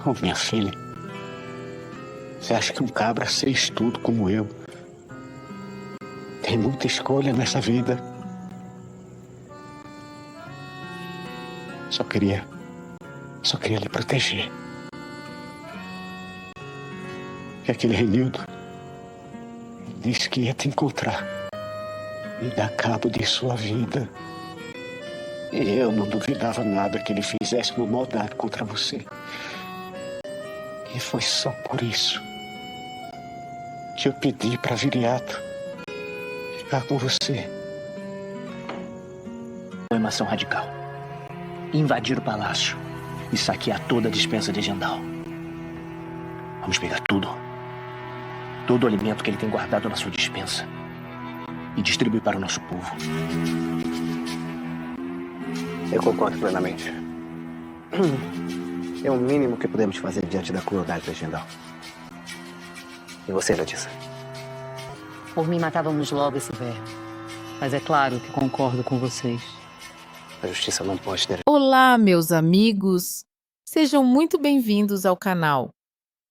Oh, minha filha, você acha que um cabra sem estudo como eu tem muita escolha nessa vida? Só queria lhe proteger. E aquele Renildo disse que ia te encontrar e dar cabo de sua vida. E eu não duvidava nada que ele fizesse uma maldade contra você. E foi só por isso que eu pedi para Viriato ficar com você. Foi uma ação radical. Invadir o palácio e saquear toda a despensa de Gendal. Vamos pegar tudo. Todo o alimento que ele tem guardado na sua despensa e distribuir para o nosso povo. Eu concordo plenamente. É o mínimo que podemos fazer diante da crueldade da Gendal. E você, Jadissa? Por mim, matávamos logo esse verme. Mas é claro que concordo com vocês. A justiça não pode ter... Olá, meus amigos! Sejam muito bem-vindos ao canal.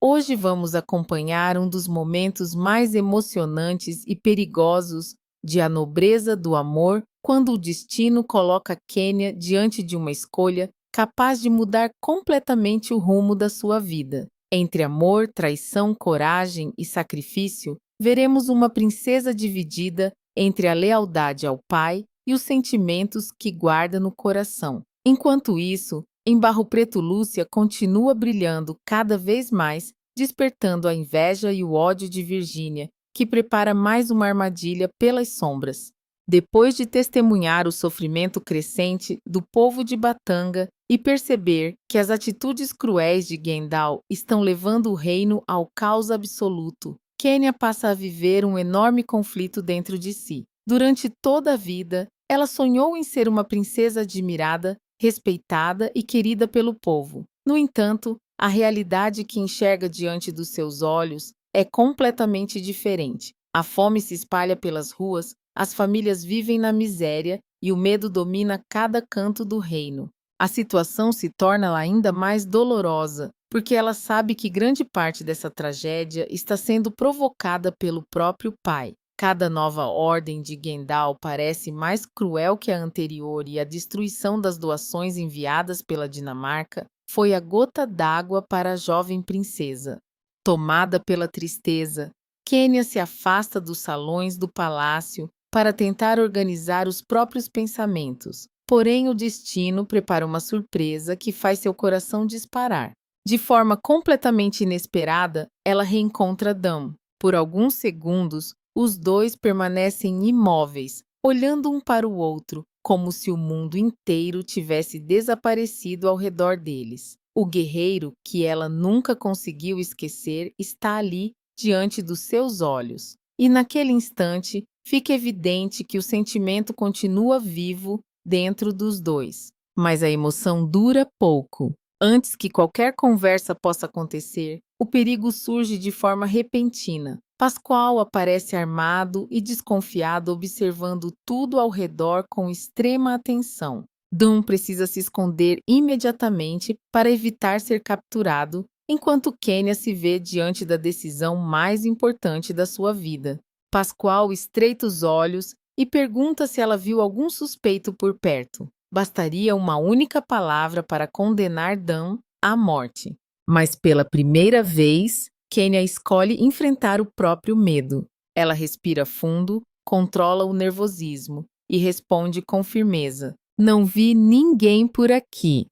Hoje vamos acompanhar um dos momentos mais emocionantes e perigosos de A Nobreza do Amor, quando o destino coloca Kenya diante de uma escolha capaz de mudar completamente o rumo da sua vida. Entre amor, traição, coragem e sacrifício, veremos uma princesa dividida entre a lealdade ao pai e os sentimentos que guarda no coração. Enquanto isso, em Barro Preto Lúcia continua brilhando cada vez mais, despertando a inveja e o ódio de Virgínia, que prepara mais uma armadilha pelas sombras. Depois de testemunhar o sofrimento crescente do povo de Batanga e perceber que as atitudes cruéis de Gendal estão levando o reino ao caos absoluto, Kenya passa a viver um enorme conflito dentro de si. Durante toda a vida, ela sonhou em ser uma princesa admirada, respeitada e querida pelo povo. No entanto, a realidade que enxerga diante dos seus olhos é completamente diferente. A fome se espalha pelas ruas, as famílias vivem na miséria e o medo domina cada canto do reino. A situação se torna ainda mais dolorosa, porque ela sabe que grande parte dessa tragédia está sendo provocada pelo próprio pai. Cada nova ordem de Gendal parece mais cruel que a anterior e a destruição das doações enviadas pela Dinamarca foi a gota d'água para a jovem princesa. Tomada pela tristeza, Kenya se afasta dos salões do palácio para tentar organizar os próprios pensamentos. Porém, o destino prepara uma surpresa que faz seu coração disparar. De forma completamente inesperada, ela reencontra Dam. Por alguns segundos, os dois permanecem imóveis, olhando um para o outro, como se o mundo inteiro tivesse desaparecido ao redor deles. O guerreiro, que ela nunca conseguiu esquecer, está ali, diante dos seus olhos. E naquele instante, fica evidente que o sentimento continua vivo dentro dos dois. Mas a emoção dura pouco. Antes que qualquer conversa possa acontecer, o perigo surge de forma repentina. Pascoal aparece armado e desconfiado, observando tudo ao redor com extrema atenção. Dum precisa se esconder imediatamente para evitar ser capturado, enquanto Kenya se vê diante da decisão mais importante da sua vida. Pascoal estreita os olhos e pergunta se ela viu algum suspeito por perto. Bastaria uma única palavra para condenar Dam à morte. Mas pela primeira vez, Kenya escolhe enfrentar o próprio medo. Ela respira fundo, controla o nervosismo e responde com firmeza: "Não vi ninguém por aqui."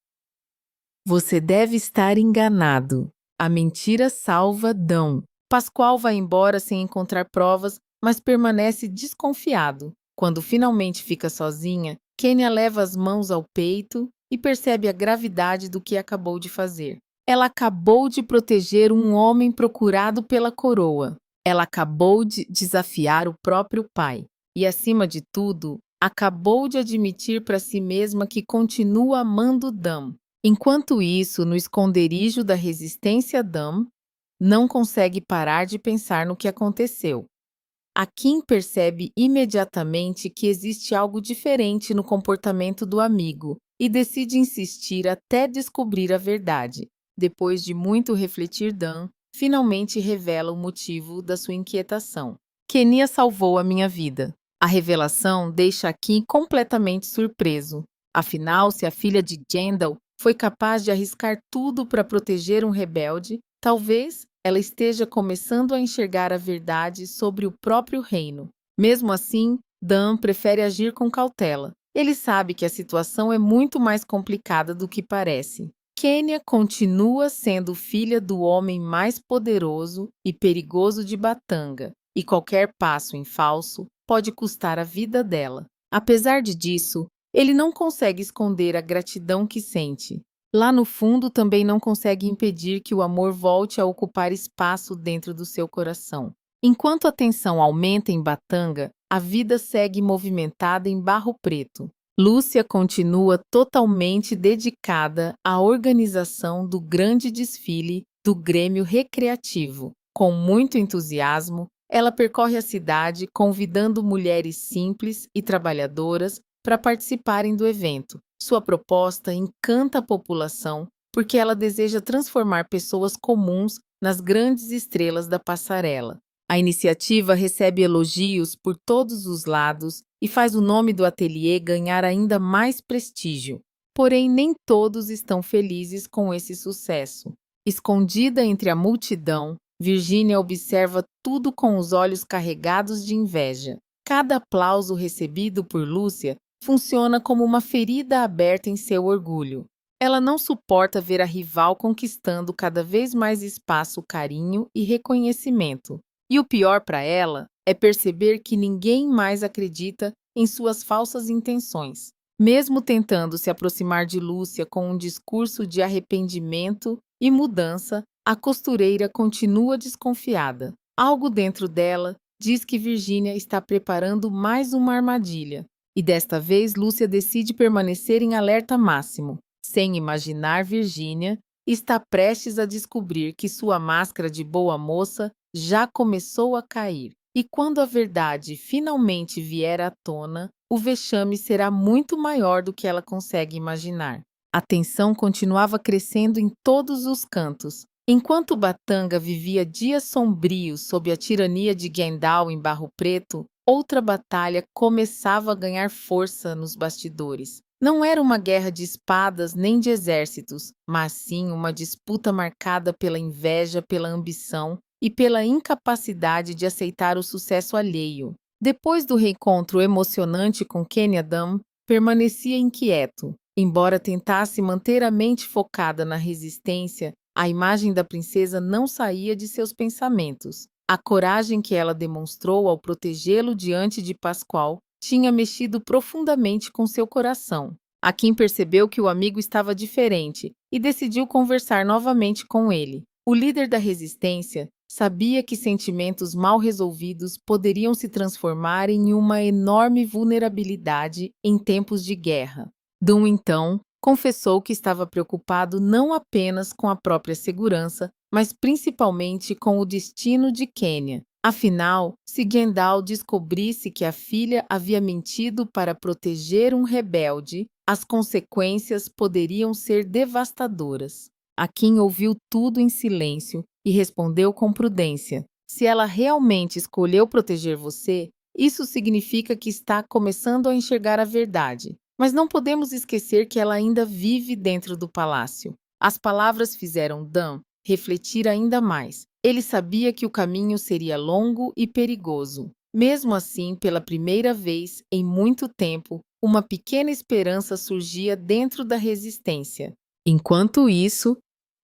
Você deve estar enganado. A mentira salva Dam. Pascoal vai embora sem encontrar provas, mas permanece desconfiado. Quando finalmente fica sozinha, Kenya leva as mãos ao peito e percebe a gravidade do que acabou de fazer. Ela acabou de proteger um homem procurado pela coroa. Ela acabou de desafiar o próprio pai. E, acima de tudo, acabou de admitir para si mesma que continua amando Dam. Enquanto isso, no esconderijo da resistência Dam, não consegue parar de pensar no que aconteceu. A Kim percebe imediatamente que existe algo diferente no comportamento do amigo e decide insistir até descobrir a verdade. Depois de muito refletir, Dan finalmente revela o motivo da sua inquietação. Kenia salvou a minha vida. A revelação deixa Akin completamente surpreso. Afinal, se a filha de Jandal foi capaz de arriscar tudo para proteger um rebelde, talvez ela esteja começando a enxergar a verdade sobre o próprio reino. Mesmo assim, Dan prefere agir com cautela. Ele sabe que a situação é muito mais complicada do que parece. Kenia continua sendo filha do homem mais poderoso e perigoso de Batanga, e qualquer passo em falso pode custar a vida dela. Apesar disso, ele não consegue esconder a gratidão que sente. Lá no fundo, também não consegue impedir que o amor volte a ocupar espaço dentro do seu coração. Enquanto a tensão aumenta em Batanga, a vida segue movimentada em Barro Preto. Lúcia continua totalmente dedicada à organização do grande desfile do Grêmio Recreativo. Com muito entusiasmo, ela percorre a cidade convidando mulheres simples e trabalhadoras para participarem do evento. Sua proposta encanta a população porque ela deseja transformar pessoas comuns nas grandes estrelas da passarela. A iniciativa recebe elogios por todos os lados e faz o nome do ateliê ganhar ainda mais prestígio. Porém, nem todos estão felizes com esse sucesso. Escondida entre a multidão, Virginia observa tudo com os olhos carregados de inveja. Cada aplauso recebido por Lúcia funciona como uma ferida aberta em seu orgulho. Ela não suporta ver a rival conquistando cada vez mais espaço, carinho e reconhecimento. E o pior para ela é perceber que ninguém mais acredita em suas falsas intenções. Mesmo tentando se aproximar de Lúcia com um discurso de arrependimento e mudança, a costureira continua desconfiada. Algo dentro dela diz que Virginia está preparando mais uma armadilha. E desta vez, Lúcia decide permanecer em alerta máximo. Sem imaginar, Virginia está prestes a descobrir que sua máscara de boa moça já começou a cair. E quando a verdade finalmente vier à tona, o vexame será muito maior do que ela consegue imaginar. A tensão continuava crescendo em todos os cantos. Enquanto Batanga vivia dias sombrios sob a tirania de Gendal em Barro Preto, outra batalha começava a ganhar força nos bastidores. Não era uma guerra de espadas nem de exércitos, mas sim uma disputa marcada pela inveja, pela ambição e pela incapacidade de aceitar o sucesso alheio. Depois do reencontro emocionante com Kenia, Dan permanecia inquieto. Embora tentasse manter a mente focada na resistência, a imagem da princesa não saía de seus pensamentos. A coragem que ela demonstrou ao protegê-lo diante de Pascoal tinha mexido profundamente com seu coração. Akin percebeu que o amigo estava diferente e decidiu conversar novamente com ele. O líder da resistência sabia que sentimentos mal resolvidos poderiam se transformar em uma enorme vulnerabilidade em tempos de guerra. Dun, então, confessou que estava preocupado não apenas com a própria segurança, mas principalmente com o destino de Kenia. Afinal, se Gendal descobrisse que a filha havia mentido para proteger um rebelde, as consequências poderiam ser devastadoras. Akin ouviu tudo em silêncio e respondeu com prudência: se ela realmente escolheu proteger você, isso significa que está começando a enxergar a verdade. Mas não podemos esquecer que ela ainda vive dentro do palácio. As palavras fizeram Dan refletir ainda mais. Ele sabia que o caminho seria longo e perigoso. Mesmo assim, pela primeira vez em muito tempo, uma pequena esperança surgia dentro da resistência. Enquanto isso,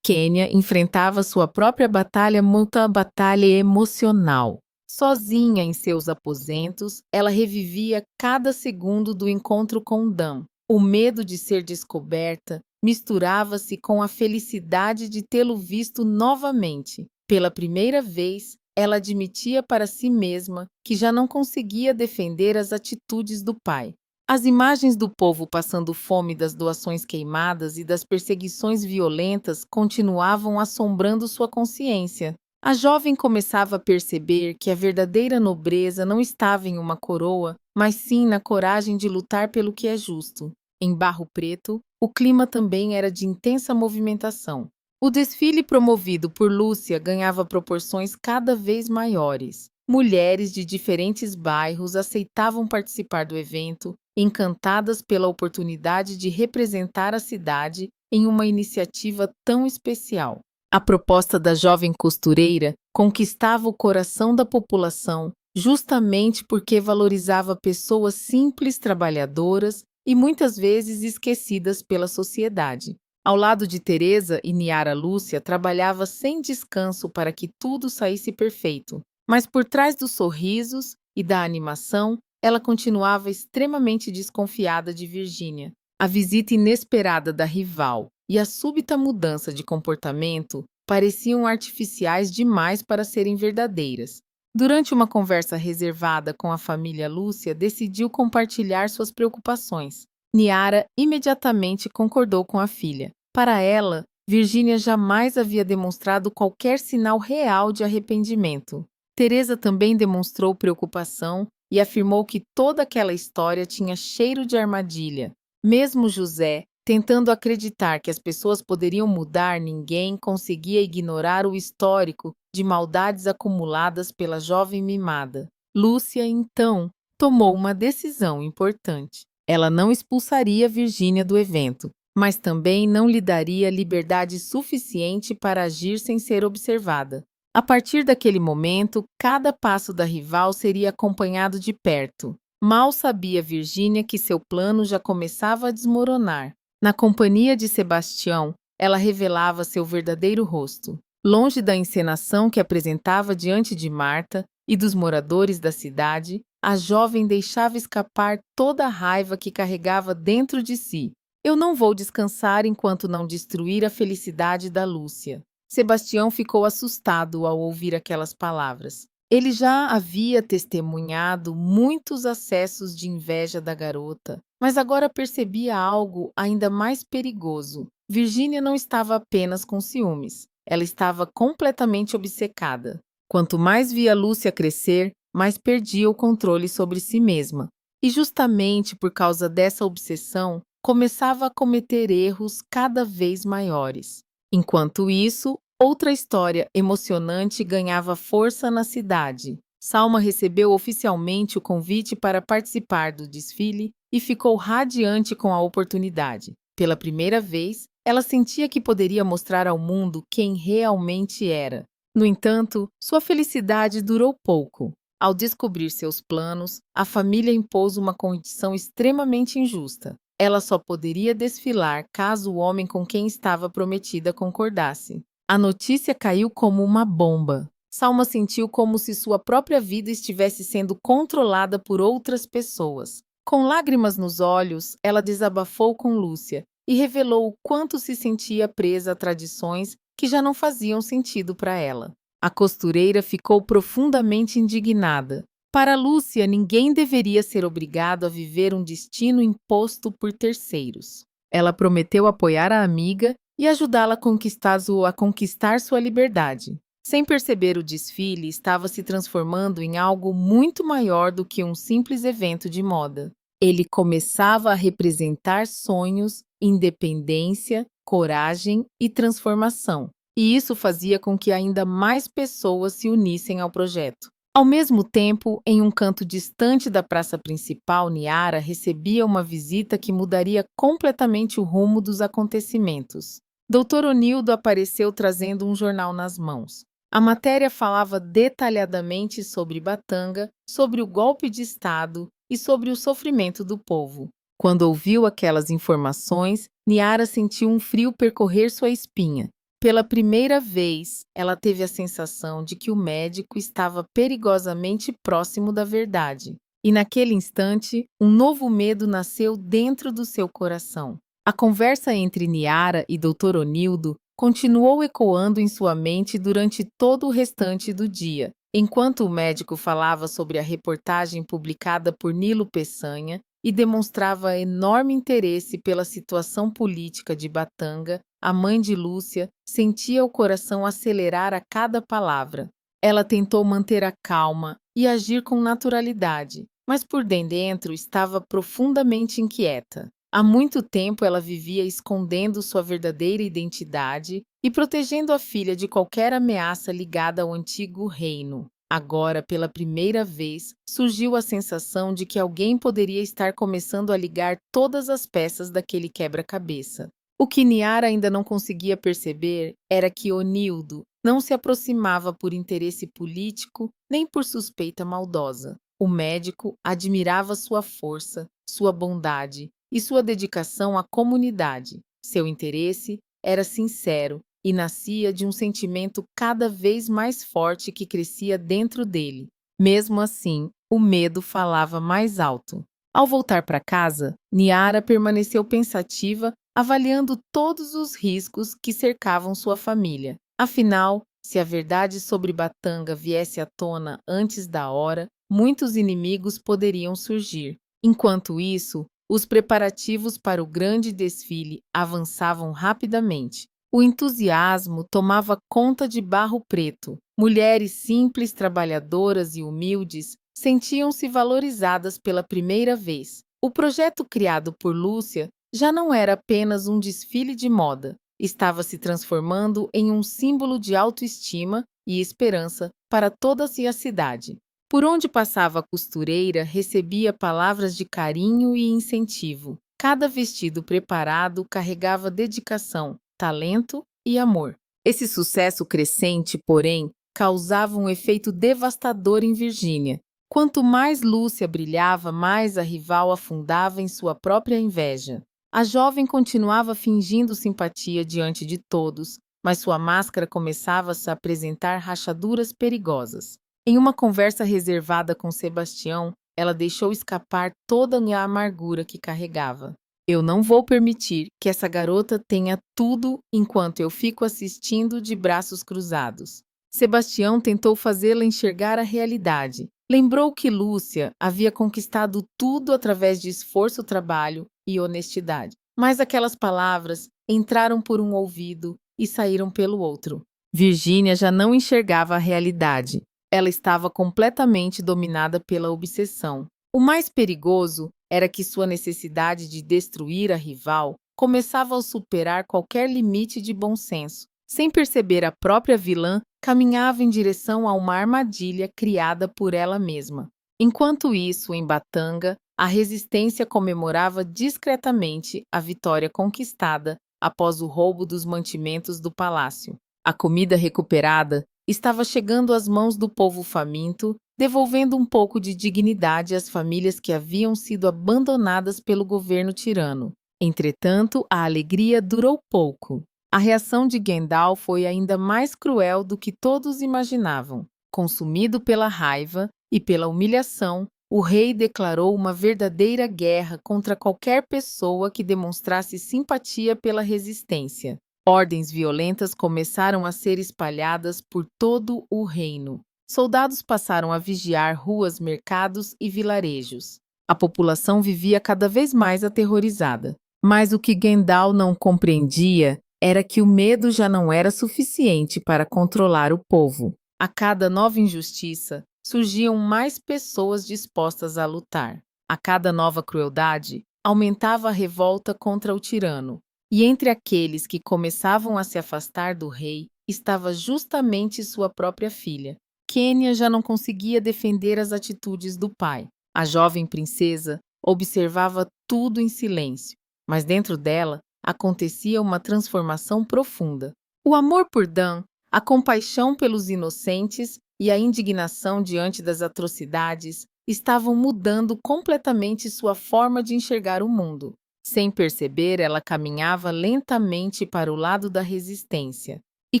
Kenia enfrentava sua própria batalha, uma batalha emocional. Sozinha em seus aposentos, ela revivia cada segundo do encontro com Dan. O medo de ser descoberta misturava-se com a felicidade de tê-lo visto novamente. Pela primeira vez, ela admitia para si mesma que já não conseguia defender as atitudes do pai. As imagens do povo passando fome, das doações queimadas e das perseguições violentas continuavam assombrando sua consciência. A jovem começava a perceber que a verdadeira nobreza não estava em uma coroa, mas sim na coragem de lutar pelo que é justo. Em Barro Preto, o clima também era de intensa movimentação. O desfile promovido por Lúcia ganhava proporções cada vez maiores. Mulheres de diferentes bairros aceitavam participar do evento, encantadas pela oportunidade de representar a cidade em uma iniciativa tão especial. A proposta da jovem costureira conquistava o coração da população justamente porque valorizava pessoas simples, trabalhadoras e muitas vezes esquecidas pela sociedade. Ao lado de Teresa e Niara Lúcia trabalhava sem descanso para que tudo saísse perfeito. Mas por trás dos sorrisos e da animação, ela continuava extremamente desconfiada de Virgínia. A visita inesperada da rival e a súbita mudança de comportamento pareciam artificiais demais para serem verdadeiras. Durante uma conversa reservada com a família Lúcia, decidiu compartilhar suas preocupações. Niara imediatamente concordou com a filha. Para ela, Virgínia jamais havia demonstrado qualquer sinal real de arrependimento. Teresa também demonstrou preocupação e afirmou que toda aquela história tinha cheiro de armadilha. Mesmo José, tentando acreditar que as pessoas poderiam mudar, ninguém conseguia ignorar o histórico de maldades acumuladas pela jovem mimada. Lúcia, então, tomou uma decisão importante. Ela não expulsaria Virgínia do evento, mas também não lhe daria liberdade suficiente para agir sem ser observada. A partir daquele momento, cada passo da rival seria acompanhado de perto. Mal sabia Virgínia que seu plano já começava a desmoronar. Na companhia de Sebastião, ela revelava seu verdadeiro rosto. Longe da encenação que apresentava diante de Marta e dos moradores da cidade, a jovem deixava escapar toda a raiva que carregava dentro de si. Eu não vou descansar enquanto não destruir a felicidade da Lúcia. Sebastião ficou assustado ao ouvir aquelas palavras. Ele já havia testemunhado muitos acessos de inveja da garota, mas agora percebia algo ainda mais perigoso. Virgínia não estava apenas com ciúmes, ela estava completamente obcecada. Quanto mais via Lúcia crescer, mais perdia o controle sobre si mesma. E justamente por causa dessa obsessão, começava a cometer erros cada vez maiores. Enquanto isso, outra história emocionante ganhava força na cidade. Salma recebeu oficialmente o convite para participar do desfile e ficou radiante com a oportunidade. Pela primeira vez, ela sentia que poderia mostrar ao mundo quem realmente era. No entanto, sua felicidade durou pouco. Ao descobrir seus planos, a família impôs uma condição extremamente injusta. Ela só poderia desfilar caso o homem com quem estava prometida concordasse. A notícia caiu como uma bomba. Salma sentiu como se sua própria vida estivesse sendo controlada por outras pessoas. Com lágrimas nos olhos, ela desabafou com Lúcia e revelou o quanto se sentia presa a tradições que já não faziam sentido para ela. A costureira ficou profundamente indignada. Para Lúcia, ninguém deveria ser obrigado a viver um destino imposto por terceiros. Ela prometeu apoiar a amiga e ajudá-la a conquistar sua liberdade. Sem perceber, o desfile estava se transformando em algo muito maior do que um simples evento de moda. Ele começava a representar sonhos, independência, coragem e transformação. E isso fazia com que ainda mais pessoas se unissem ao projeto. Ao mesmo tempo, em um canto distante da praça principal, Niara recebia uma visita que mudaria completamente o rumo dos acontecimentos. Dr. Onildo apareceu trazendo um jornal nas mãos. A matéria falava detalhadamente sobre Batanga, sobre o golpe de Estado e sobre o sofrimento do povo. Quando ouviu aquelas informações, Niara sentiu um frio percorrer sua espinha. Pela primeira vez, ela teve a sensação de que o médico estava perigosamente próximo da verdade. E naquele instante, um novo medo nasceu dentro do seu coração. A conversa entre Niara e Dr. Onildo continuou ecoando em sua mente durante todo o restante do dia. Enquanto o médico falava sobre a reportagem publicada por Nilo Peçanha e demonstrava enorme interesse pela situação política de Batanga, a mãe de Lúcia sentia o coração acelerar a cada palavra. Ela tentou manter a calma e agir com naturalidade, mas por dentro estava profundamente inquieta. Há muito tempo ela vivia escondendo sua verdadeira identidade e protegendo a filha de qualquer ameaça ligada ao antigo reino. Agora, pela primeira vez, surgiu a sensação de que alguém poderia estar começando a ligar todas as peças daquele quebra-cabeça. O que Niara ainda não conseguia perceber era que Onildo não se aproximava por interesse político nem por suspeita maldosa. O médico admirava sua força, sua bondade e sua dedicação à comunidade. Seu interesse era sincero e nascia de um sentimento cada vez mais forte que crescia dentro dele. Mesmo assim, o medo falava mais alto. Ao voltar para casa, Niara permaneceu pensativa, avaliando todos os riscos que cercavam sua família. Afinal, se a verdade sobre Batanga viesse à tona antes da hora, muitos inimigos poderiam surgir. Enquanto isso, os preparativos para o grande desfile avançavam rapidamente. O entusiasmo tomava conta de Barro Preto. Mulheres simples, trabalhadoras e humildes sentiam-se valorizadas pela primeira vez. O projeto criado por Lúcia já não era apenas um desfile de moda, estava se transformando em um símbolo de autoestima e esperança para toda a cidade. Por onde passava a costureira, recebia palavras de carinho e incentivo. Cada vestido preparado carregava dedicação, talento e amor. Esse sucesso crescente, porém, causava um efeito devastador em Virgínia. Quanto mais Lúcia brilhava, mais a rival afundava em sua própria inveja. A jovem continuava fingindo simpatia diante de todos, mas sua máscara começava a se apresentar rachaduras perigosas. Em uma conversa reservada com Sebastião, ela deixou escapar toda a amargura que carregava. Eu não vou permitir que essa garota tenha tudo enquanto eu fico assistindo de braços cruzados. Sebastião tentou fazê-la enxergar a realidade. Lembrou que Lúcia havia conquistado tudo através de esforço, trabalho e honestidade. Mas aquelas palavras entraram por um ouvido e saíram pelo outro. Virgínia já não enxergava a realidade. Ela estava completamente dominada pela obsessão. O mais perigoso era que sua necessidade de destruir a rival começava a superar qualquer limite de bom senso. Sem perceber, a própria vilã caminhava em direção a uma armadilha criada por ela mesma. Enquanto isso, em Batanga, a resistência comemorava discretamente a vitória conquistada após o roubo dos mantimentos do palácio. A comida recuperada estava chegando às mãos do povo faminto, devolvendo um pouco de dignidade às famílias que haviam sido abandonadas pelo governo tirano. Entretanto, a alegria durou pouco. A reação de Gendal foi ainda mais cruel do que todos imaginavam. Consumido pela raiva e pela humilhação, o rei declarou uma verdadeira guerra contra qualquer pessoa que demonstrasse simpatia pela resistência. Ordens violentas começaram a ser espalhadas por todo o reino. Soldados passaram a vigiar ruas, mercados e vilarejos. A população vivia cada vez mais aterrorizada. Mas o que Gendal não compreendia era que o medo já não era suficiente para controlar o povo. A cada nova injustiça, surgiam mais pessoas dispostas a lutar. A cada nova crueldade, aumentava a revolta contra o tirano. E entre aqueles que começavam a se afastar do rei, estava justamente sua própria filha. Quênia já não conseguia defender as atitudes do pai. A jovem princesa observava tudo em silêncio, mas dentro dela acontecia uma transformação profunda. O amor por Dan, a compaixão pelos inocentes e a indignação diante das atrocidades estavam mudando completamente sua forma de enxergar o mundo. Sem perceber, ela caminhava lentamente para o lado da resistência. E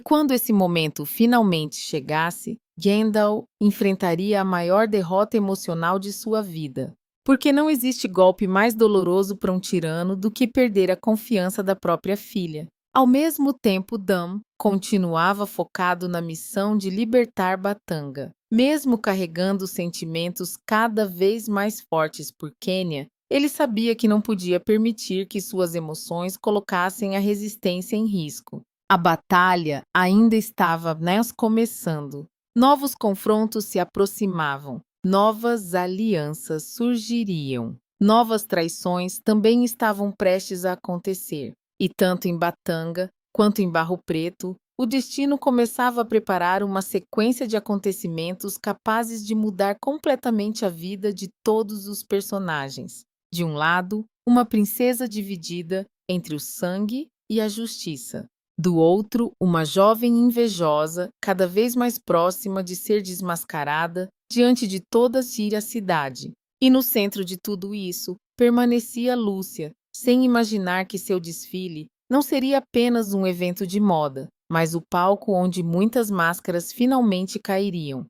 quando esse momento finalmente chegasse, Gendal enfrentaria a maior derrota emocional de sua vida. Porque não existe golpe mais doloroso para um tirano do que perder a confiança da própria filha. Ao mesmo tempo, Dam continuava focado na missão de libertar Batanga. Mesmo carregando sentimentos cada vez mais fortes por Quênia, ele sabia que não podia permitir que suas emoções colocassem a resistência em risco. A batalha ainda estava começando. Novos confrontos se aproximavam. Novas alianças surgiriam. Novas traições também estavam prestes a acontecer. E tanto em Batanga quanto em Barro Preto, o destino começava a preparar uma sequência de acontecimentos capazes de mudar completamente a vida de todos os personagens. De um lado, uma princesa dividida entre o sangue e a justiça. Do outro, uma jovem invejosa, cada vez mais próxima de ser desmascarada diante de toda a cidade. E no centro de tudo isso, permanecia Lúcia, sem imaginar que seu desfile não seria apenas um evento de moda, mas o palco onde muitas máscaras finalmente cairiam.